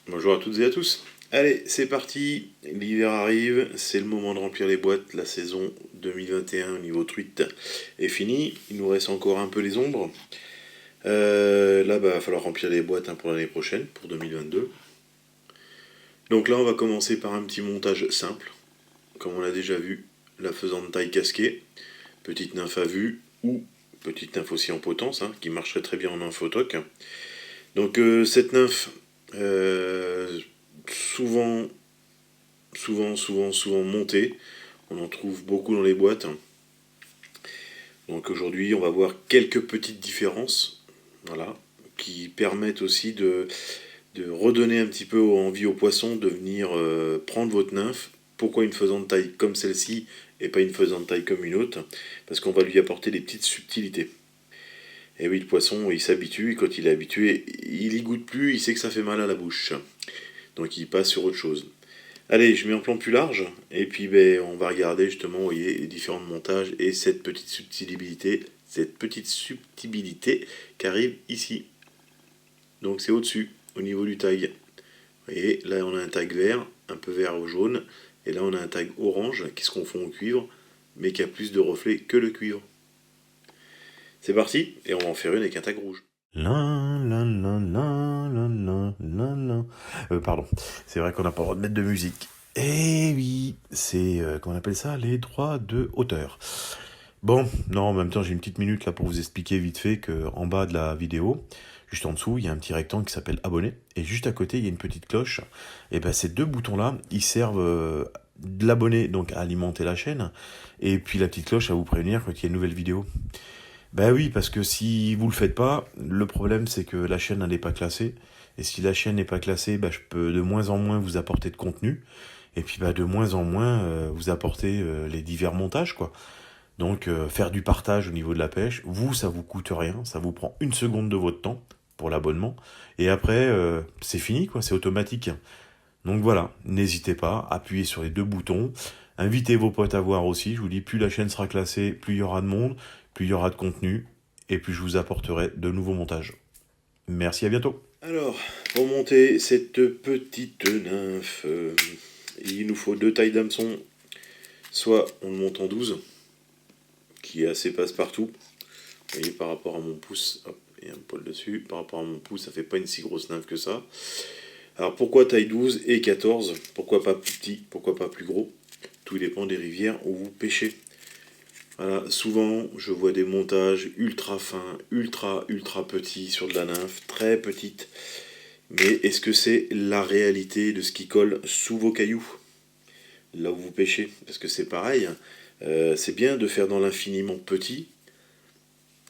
Bonjour à toutes et à tous. Allez, c'est parti, l'hiver arrive, c'est le moment de remplir les boîtes, la saison 2021 au niveau truite est finie, il nous reste encore un peu les ombres. Là, va falloir remplir les boîtes pour l'année prochaine, pour 2022. Donc là, on va commencer par un petit montage simple, comme on l'a déjà vu, la faisande taille casquée, petite nymphe à vue ou petite nymphe aussi en potence, qui marcherait très bien en infotoc. Donc cette nymphe, souvent souvent montée. On en trouve beaucoup dans les boîtes. Donc aujourd'hui, on va voir quelques petites différences, voilà, qui permettent aussi de redonner un petit peu envie aux poissons de venir prendre votre nymphe. Pourquoi une faisande taille comme celle-ci et pas une faisande taille comme une autre? Parce qu'on va lui apporter des petites subtilités. Et oui, le poisson, il s'habitue, et quand il est habitué, il y goûte plus, il sait que ça fait mal à la bouche. Donc il passe sur autre chose. Allez, je mets un plan plus large, et puis on va regarder justement, vous voyez, les différents montages et cette petite subtilité qui arrive ici. Donc c'est au-dessus, au niveau du tag. Vous voyez, là on a un tag vert, un peu vert au jaune, et là on a un tag orange qui se confond au cuivre, mais qui a plus de reflets que le cuivre. C'est parti, et on va en faire une avec un tag rouge. Pardon, c'est vrai qu'on n'a pas le droit de mettre de musique. Eh oui, c'est, comment on appelle ça, les droits de auteur. Bon, non, en même temps, j'ai une petite minute là pour vous expliquer vite fait que en bas de la vidéo, juste en dessous, il y a un petit rectangle qui s'appelle abonner, et juste à côté, il y a une petite cloche. Et ben, ces deux boutons-là, ils servent de l'abonné, donc à alimenter la chaîne, et puis la petite cloche à vous prévenir quand il y a une nouvelle vidéo. Ben oui, parce que si vous le faites pas, le problème c'est que la chaîne n'est pas classée. Et si la chaîne n'est pas classée, je peux de moins en moins vous apporter de contenu. Et puis de moins en moins vous apporter les divers montages, quoi. Donc faire du partage au niveau de la pêche, vous, ça vous coûte rien, ça vous prend une seconde de votre temps pour l'abonnement. Et après, c'est fini, quoi, c'est automatique. Donc voilà, n'hésitez pas, appuyez sur les deux boutons, invitez vos potes à voir aussi, je vous dis, plus la chaîne sera classée, plus il y aura de monde, plus il y aura de contenu, et plus je vous apporterai de nouveaux montages. Merci, à bientôt. Alors, pour monter cette petite nymphe, il nous faut deux tailles d'hameçon, soit on le monte en 12, qui est assez passe-partout. Vous voyez, par rapport à mon pouce, hop, il y a un poil dessus, par rapport à mon pouce, ça fait pas une si grosse nymphe que ça. Alors pourquoi taille 12 et 14? Pourquoi pas plus petit? Pourquoi pas plus gros? Tout dépend des rivières où vous pêchez. Voilà, souvent je vois des montages ultra fins, ultra petits sur de la nymphe, très petite. Mais est-ce que c'est la réalité de ce qui colle sous vos cailloux, là où vous pêchez? Parce que c'est pareil, c'est bien de faire dans l'infiniment petit.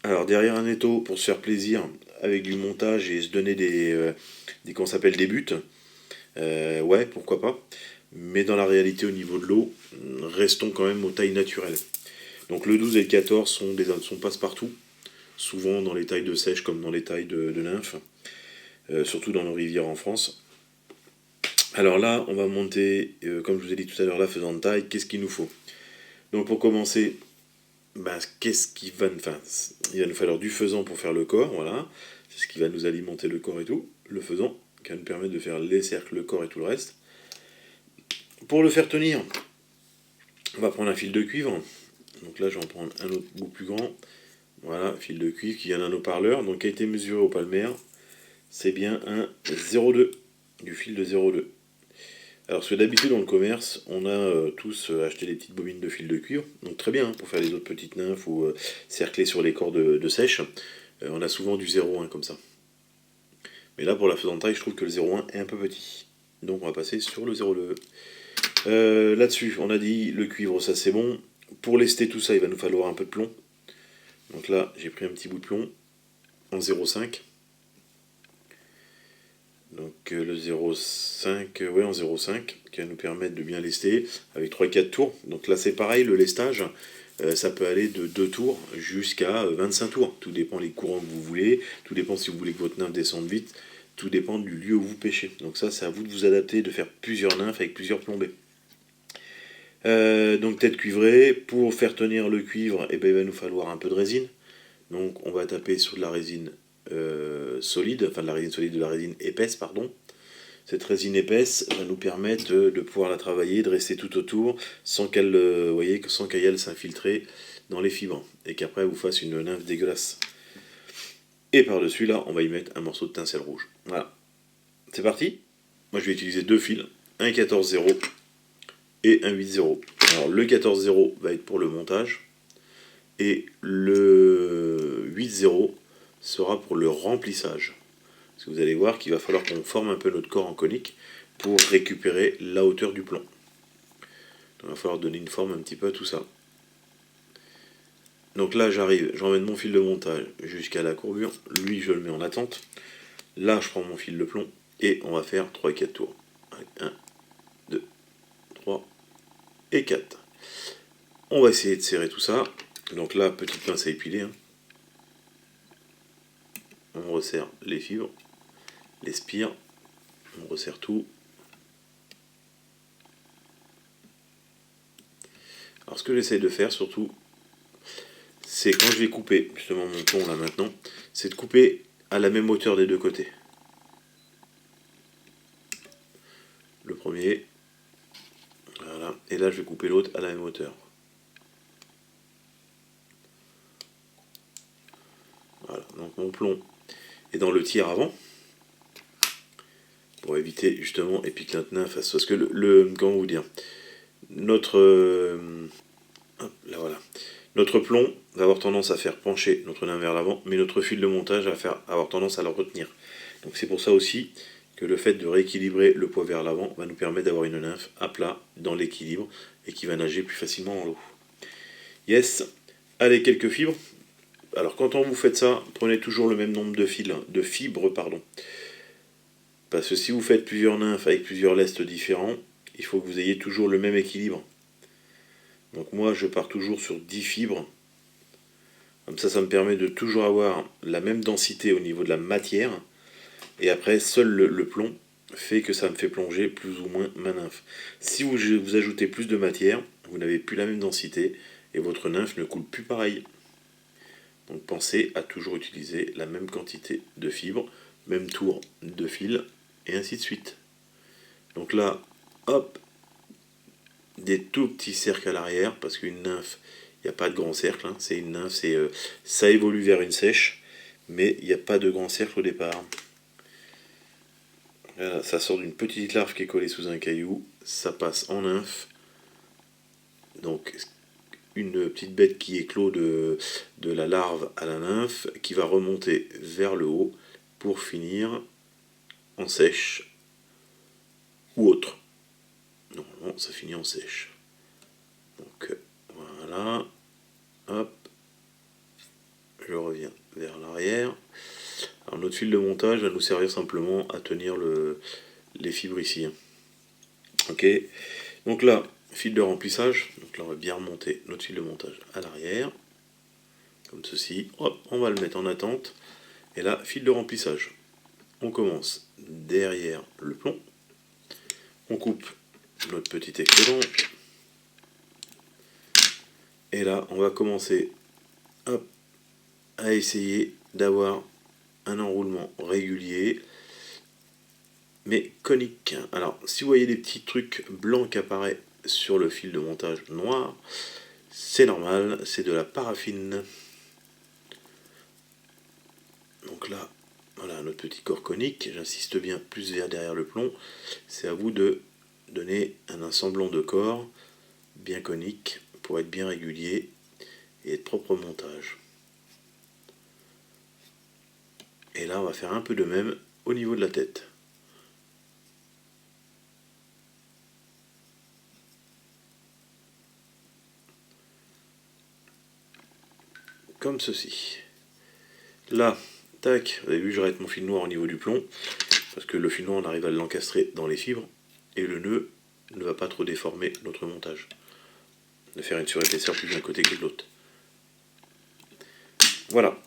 Alors derrière un étau, pour se faire plaisir, avec du montage et se donner des qu'on s'appelle des buts, ouais, pourquoi pas. Mais dans la réalité, au niveau de l'eau, restons quand même aux tailles naturelles. Donc le 12 et le 14 sont passe-partout, souvent dans les tailles de sèche comme dans les tailles de nymphes, surtout dans nos rivières en France. Alors là, on va monter, comme je vous ai dit tout à l'heure, la faisant de taille. Qu'est-ce qu'il nous faut? Donc pour commencer, qu'est-ce qui va, enfin, il va nous falloir du faisan pour faire le corps, voilà. C'est ce qui va nous alimenter le corps et tout. Le faisan, qui va nous permettre de faire les cercles, le corps et tout le reste. Pour le faire tenir, on va prendre un fil de cuivre. Donc là, je vais en prendre un autre bout plus grand. Voilà, fil de cuivre qui vient d'un haut-parleur, donc qui a été mesuré au palmaire. C'est bien un 0,2, du fil de 0,2. Alors, parce que d'habitude, dans le commerce, on a tous acheté des petites bobines de fil de cuivre. Donc, très bien, pour faire les autres petites nymphes ou cercler sur les corps de sèche. On a souvent du 0,1 comme ça. Mais là, pour la faisant taille, je trouve que le 0,1 est un peu petit. Donc, on va passer sur le 0,2. Là-dessus, on a dit le cuivre, ça c'est bon. Pour lester tout ça, il va nous falloir un peu de plomb. Donc là, j'ai pris un petit bout de plomb en 0,5. Donc le 0,5, ouais, en 0,5, qui va nous permettre de bien lester avec 3-4 tours. Donc là, c'est pareil, le lestage, ça peut aller de 2 tours jusqu'à 25 tours. Tout dépend des courants que vous voulez, tout dépend si vous voulez que votre nymphe descende vite, tout dépend du lieu où vous pêchez. Donc ça, c'est à vous de vous adapter, de faire plusieurs nymphes avec plusieurs plombées. Donc tête cuivrée, pour faire tenir le cuivre, il va nous falloir un peu de résine. Donc on va taper sur de la résine solide, enfin de la résine solide, de la résine épaisse, pardon. Cette résine épaisse va nous permettre de pouvoir la travailler, de rester tout autour, sans qu'elle, voyez, sans qu'elle aille s'infiltrer dans les fibres, et qu'après elle vous fasse une nymphe dégueulasse. Et par-dessus là, on va y mettre un morceau de tinsel rouge. Voilà. C'est parti. Moi je vais utiliser deux fils, un 14-0 et un 8-0. Alors le 14-0 va être pour le montage, et le 8-0 sera pour le remplissage. Parce que vous allez voir qu'il va falloir qu'on forme un peu notre corps en conique pour récupérer la hauteur du plomb. Donc, il va falloir donner une forme un petit peu à tout ça. Donc là j'arrive, j'emmène mon fil de montage jusqu'à la courbure, lui je le mets en attente. Là je prends mon fil de plomb et on va faire 3 et 4 tours. 1, 2, 3 et 4. On va essayer de serrer tout ça. Donc là, petite pince à épiler. Hein. On resserre les fibres, les spires, on resserre tout. Alors ce que j'essaie de faire surtout, c'est quand je vais couper justement mon plomb là maintenant, c'est de couper à la même hauteur des deux côtés. Le premier, voilà, et là je vais couper l'autre à la même hauteur. Voilà, donc mon plomb est dans le tiers avant, pour éviter justement, et puis que la fasse, parce que comment vous dire, notre, là voilà, notre plomb va avoir tendance à faire pencher notre nymphe vers l'avant, mais notre fil de montage va avoir tendance à la retenir. Donc c'est pour ça aussi que le fait de rééquilibrer le poids vers l'avant va nous permettre d'avoir une nymphe à plat dans l'équilibre et qui va nager plus facilement dans l'eau. Yes, allez, quelques fibres. Alors quand vous faites ça, prenez toujours le même nombre de fibres, pardon. Parce que si vous faites plusieurs nymphes avec plusieurs lestes différents, il faut que vous ayez toujours le même équilibre. Donc moi je pars toujours sur 10 fibres. Comme ça me permet de toujours avoir la même densité au niveau de la matière. Et après, seul le plomb fait que ça me fait plonger plus ou moins ma nymphe. Si vous ajoutez plus de matière, vous n'avez plus la même densité et votre nymphe ne coule plus pareil. Donc pensez à toujours utiliser la même quantité de fibres, même tour de fil, et ainsi de suite. Donc là, hop, des tout petits cercles à l'arrière, parce qu'une nymphe, il n'y a pas de grand cercle, hein, c'est une nymphe, ça évolue vers une sèche, mais il n'y a pas de grand cercle au départ. Voilà, ça sort d'une petite larve qui est collée sous un caillou, ça passe en nymphe. Donc une petite bête qui éclot de la larve à la nymphe, qui va remonter vers le haut pour finir en sèche ou autre. Normalement ça finit en sèche. Donc voilà, hop, je reviens vers l'arrière. Alors notre fil de montage va nous servir simplement à tenir les fibres ici. Hein. Ok, donc là, fil de remplissage, donc là on va bien remonter notre fil de montage à l'arrière, comme ceci, hop, on va le mettre en attente, et là, fil de remplissage. On commence derrière le plomb, on coupe notre petit excédent, et là on va commencer hop, à essayer d'avoir un enroulement régulier, mais conique. Alors, si vous voyez des petits trucs blancs qui apparaissent sur le fil de montage noir, c'est normal, c'est de la paraffine. Donc là, voilà notre petit corps conique, j'insiste bien, plus vers derrière le plomb. C'est à vous de donner un semblant de corps bien conique pour être bien régulier et être propre au montage. Et là, on va faire un peu de même au niveau de la tête. Comme ceci. Là, tac, vous avez vu, j'arrête mon fil noir au niveau du plomb, parce que le fil noir, on arrive à l'encastrer dans les fibres, et le nœud ne va pas trop déformer notre montage. De faire une surépaisseur plus d'un côté que de l'autre. Voilà.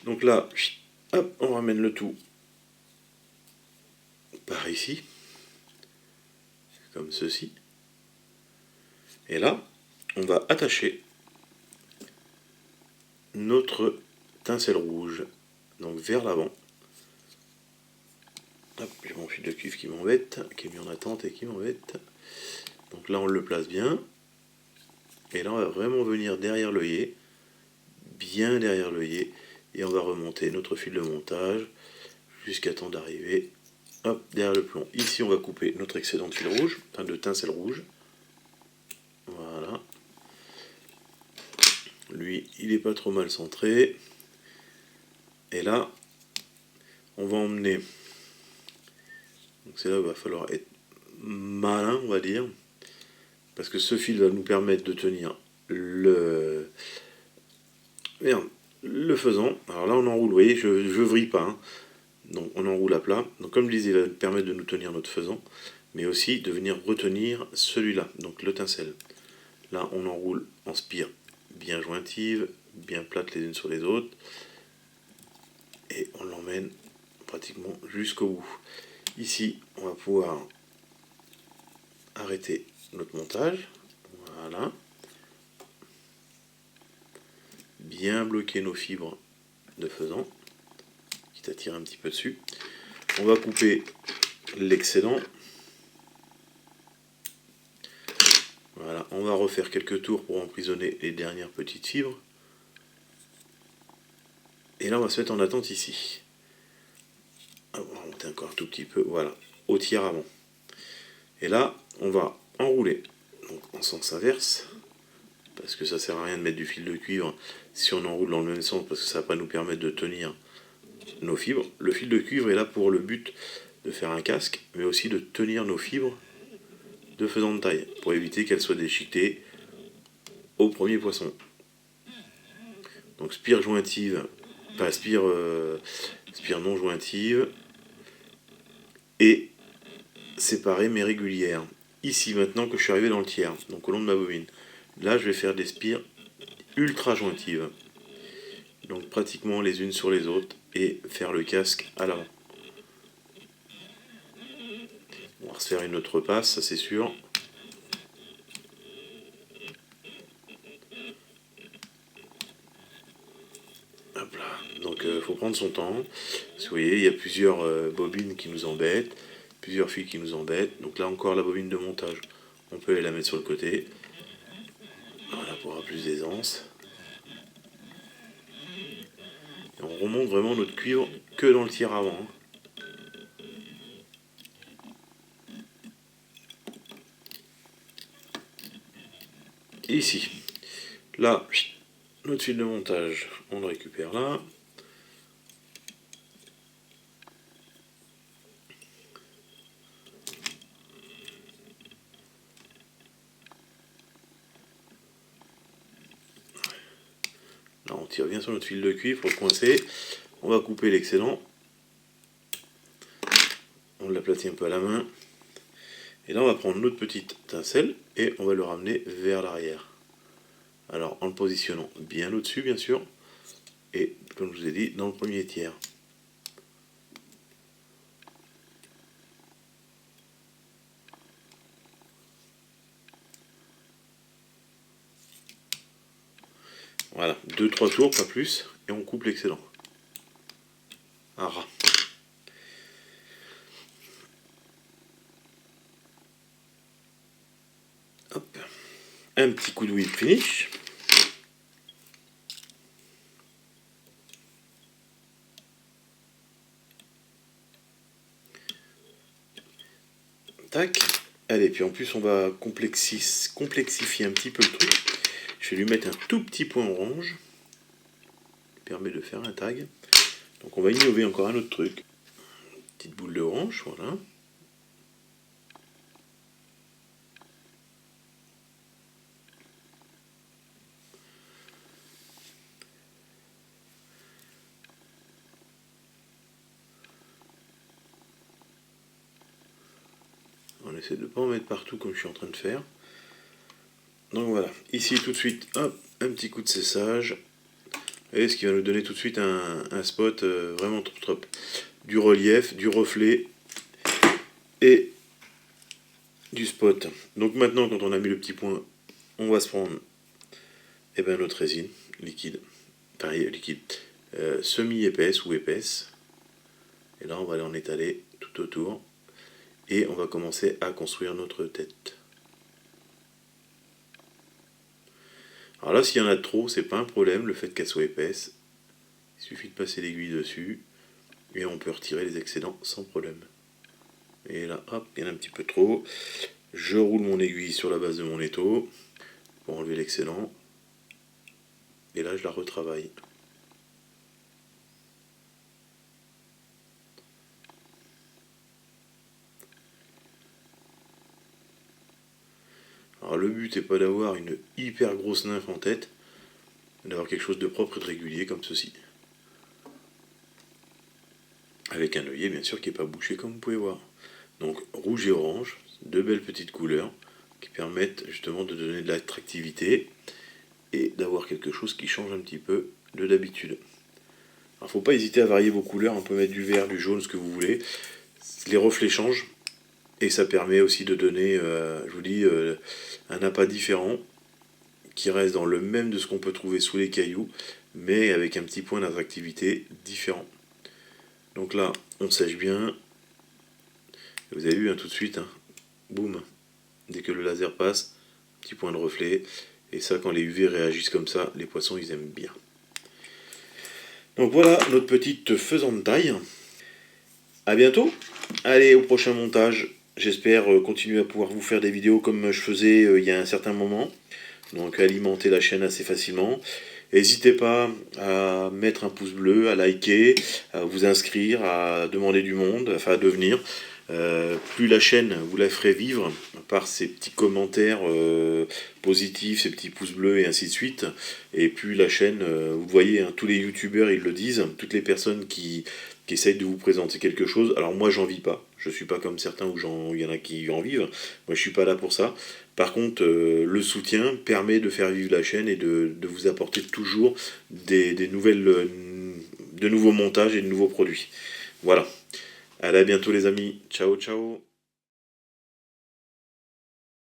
Donc là, hop, on ramène le tout par ici, comme ceci. Et là, on va attacher notre tinsel rouge, donc vers l'avant. Hop, j'ai mon fil de cuivre qui m'embête, qui est mis en attente et qui m'embête. Donc là on le place bien. Et là on va vraiment venir derrière l'œillet, bien derrière l'œillet, et on va remonter notre fil de montage jusqu'à temps d'arriver, hop, derrière le plomb. Ici on va couper notre excédent de fil rouge, enfin de tinsel rouge. Voilà. Lui, il est pas trop mal centré. Et là, on va emmener. Donc c'est là où il va falloir être malin, on va dire. Parce que ce fil va nous permettre de tenir le. Merde, le faisan. Alors là, on enroule, vous voyez, je vrille pas. Hein. Donc on enroule à plat. Donc comme je disais, il va nous permettre de nous tenir notre faisan. Mais aussi de venir retenir celui-là, donc le tinsel. Là, on enroule en spire bien jointive, bien plates les unes sur les autres. Et on l'emmène pratiquement jusqu'au bout. Ici, on va pouvoir arrêter notre montage. Voilà. Bien bloquer nos fibres de faisan, quitte à tirer un petit peu dessus. On va couper l'excédent. Voilà, on va refaire quelques tours pour emprisonner les dernières petites fibres. Et là, on va se mettre en attente ici. On va monter encore un tout petit peu, voilà, au tiers avant. Et là, on va enrouler donc en sens inverse, parce que ça sert à rien de mettre du fil de cuivre si on enroule dans le même sens, parce que ça va pas nous permettre de tenir nos fibres. Le fil de cuivre est là pour le but de faire un casque, mais aussi de tenir nos fibres de faisan de taille, pour éviter qu'elles soient déchiquetées au premier poisson. Donc spire jointive, enfin spire non jointive, et séparée mais régulière. Ici maintenant que je suis arrivé dans le tiers, donc au long de ma bobine, là je vais faire des spires ultra jointives, donc pratiquement les unes sur les autres, et faire le casque à l'avant. On va se faire une autre passe, ça c'est sûr. Hop là. Donc il faut prendre son temps. Vous voyez, il y a plusieurs bobines qui nous embêtent, plusieurs fils qui nous embêtent. Donc là encore la bobine de montage, on peut aller la mettre sur le côté. Voilà, pour avoir plus d'aisance. Et on remonte vraiment notre cuivre que dans le tiers avant. Et ici, là, notre fil de montage, on le récupère là. Là, on tire bien sur notre fil de cuivre pour le coincer. On va couper l'excédent. On l'aplatit un peu à la main. Et là, on va prendre notre petite tincelle et on va le ramener vers l'arrière. Alors, en le positionnant bien au-dessus, bien sûr. Et, comme je vous ai dit, dans le premier tiers. Voilà, 2-3 tours, pas plus, et on coupe l'excédent. Un ras. Hop. Un petit coup de whip finish. Tac. Allez, puis en plus on va complexifier un petit peu le truc. Je vais lui mettre un tout petit point orange. Qui permet de faire un tag. Donc on va innover encore un autre truc. Petite boule de orange, voilà. On essaie de ne pas en mettre partout comme je suis en train de faire. Donc voilà, ici tout de suite, hop, un petit coup de cessage. Et ce qui va nous donner tout de suite un spot vraiment top. Du relief, du reflet et du spot. Donc maintenant, quand on a mis le petit point, on va se prendre notre résine liquide, enfin liquide, semi-épaisse ou épaisse. Et là, on va aller en étaler tout tout autour. Et on va commencer à construire notre tête. Alors là, s'il y en a trop, c'est pas un problème, le fait qu'elle soit épaisse. Il suffit de passer l'aiguille dessus et on peut retirer les excédents sans problème. Et là, hop, il y en a un petit peu trop. Je roule mon aiguille sur la base de mon étau pour enlever l'excédent. Et là, je la retravaille. Alors le but n'est pas d'avoir une hyper grosse nymphe en tête, mais d'avoir quelque chose de propre et de régulier comme ceci. Avec un œillet bien sûr qui n'est pas bouché comme vous pouvez voir. Donc rouge et orange, deux belles petites couleurs qui permettent justement de donner de l'attractivité et d'avoir quelque chose qui change un petit peu de d'habitude. Alors faut pas hésiter à varier vos couleurs, on peut mettre du vert, du jaune, ce que vous voulez. Les reflets changent et ça permet aussi de donner, je vous dis, un appât différent qui reste dans le même de ce qu'on peut trouver sous les cailloux, mais avec un petit point d'attractivité différent. Donc là, on sèche bien. Vous avez vu tout de suite, boum, dès que le laser passe, petit point de reflet. Et ça, quand les UV réagissent comme ça, les poissons, ils aiment bien. Donc voilà notre petite faisande taille. A bientôt. Allez, au prochain montage. J'espère continuer à pouvoir vous faire des vidéos comme je faisais il y a un certain moment. Donc alimenter la chaîne assez facilement. N'hésitez pas à mettre un pouce bleu, à liker, à vous inscrire, à demander du monde, enfin à devenir. Plus la chaîne vous la ferez vivre par ces petits commentaires positifs, ces petits pouces bleus et ainsi de suite, et plus la chaîne, vous voyez, tous les youtubeurs ils le disent, toutes les personnes qui essayent de vous présenter quelque chose, alors moi j'en vis pas, je suis pas comme certains où il y en a qui en vivent, moi je suis pas là pour ça. Par contre, le soutien permet de faire vivre la chaîne et de vous apporter toujours des nouvelles, de nouveaux montages et de nouveaux produits. Voilà. Allez, à bientôt les amis. Ciao, ciao.